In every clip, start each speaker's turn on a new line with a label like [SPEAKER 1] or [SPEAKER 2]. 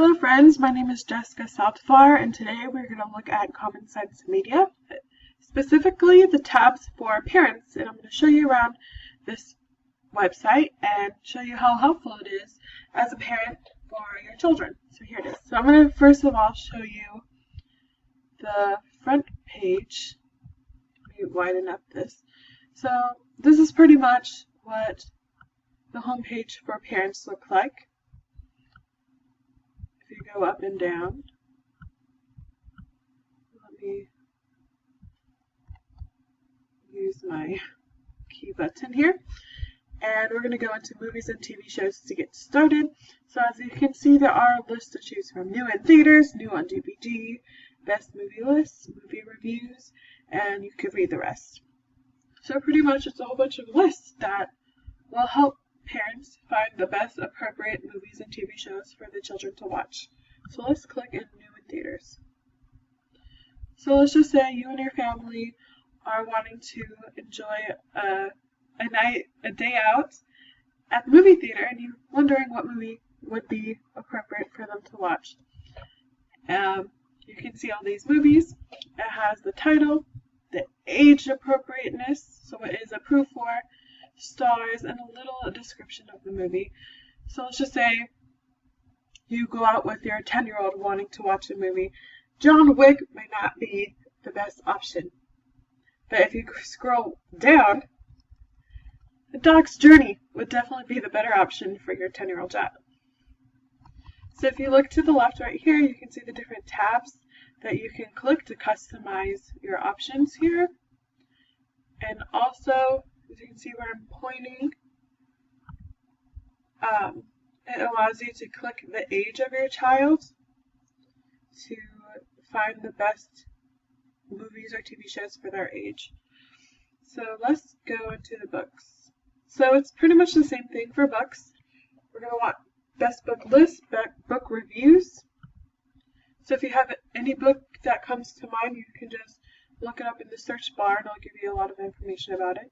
[SPEAKER 1] Hello friends, my name is Jessica Southfar, and today we're going to look at Common Sense Media, specifically the tabs for parents, and I'm going to show you around this website and show you how helpful it is as a parent for your children. So here it is. So I'm going to first of all show you the front page. Let me widen up this. So this is pretty much what the home page for parents look like. If you go up and down, let me use my key button here, and we're going to go into movies and TV shows to get started. So as you can see, there are lists to choose from: new in theaters, new on DVD, best movie lists, movie reviews, and you could read the rest. So pretty much it's a whole bunch of lists that will help parents find the best appropriate movies and TV shows for the children to watch. So let's click in new in theaters. So let's just say you and your family are wanting to enjoy a day out at the movie theater, and you're wondering what movie would be appropriate for them to watch. You can see all these movies. It has the title, the age appropriateness, so it is approved for, stars, and a little description of the movie. So let's just say you go out with your 10-year-old wanting to watch a movie. John Wick may not be the best option, but if you scroll down, A Dog's Journey would definitely be the better option for your 10-year-old child. So if you look to the left right here, you can see the different tabs that you can click to customize your options here. And also, as you can see where I'm pointing, it allows you to click the age of your child to find the best movies or TV shows for their age. So let's go into the books. So it's pretty much the same thing for books. We're going to want best book list, book reviews. So if you have any book that comes to mind, you can just look it up in the search bar and it'll give you a lot of information about it.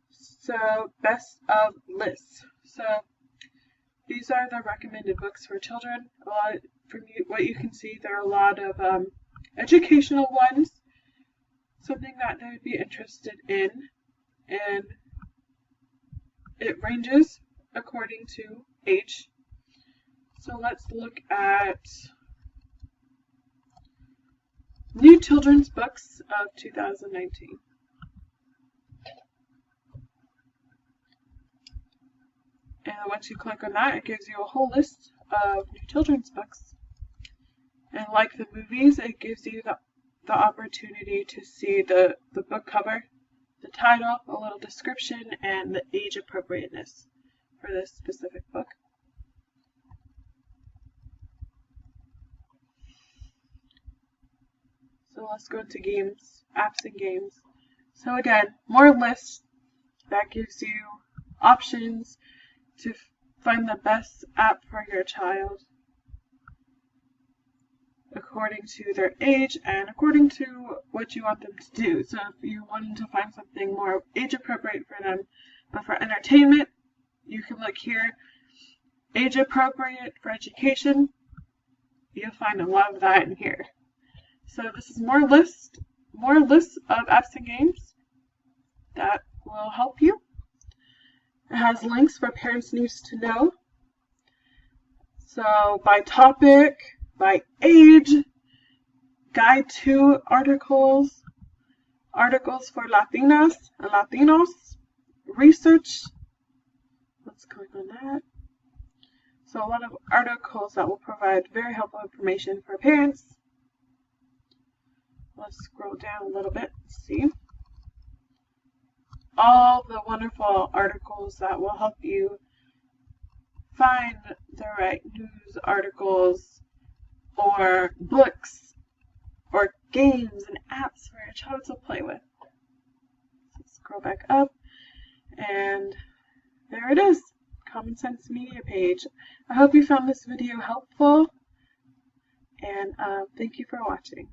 [SPEAKER 1] So best of lists. So these are the recommended books for children. From what you can see, there are a lot of educational ones, something that they would be interested in, and it ranges according to age. So let's look at new children's books of 2019. And once you click on that, it gives you a whole list of new children's books. And like the movies, it gives you the opportunity to see the book cover, the title, a little description, and the age appropriateness for this specific book. So let's go into games, apps and games. So again, more lists that gives you options to find the best app for your child according to their age and according to what you want them to do. So if you're wanting to find something more age appropriate for them, but for entertainment, you can look here, age appropriate for education. You'll find a lot of that in here. So this is more lists of apps and games that will help you. It has links for parents needs to know. So by topic, by age, guide to articles, articles for Latinas and Latinos, research. Let's click on that. So a lot of articles that will provide very helpful information for parents. Let's scroll down a little bit and see all the wonderful articles that will help you find the right news articles or books or games and apps for your child to play with. So scroll back up, and there it is, Common Sense Media page. I hope you found this video helpful, and thank you for watching.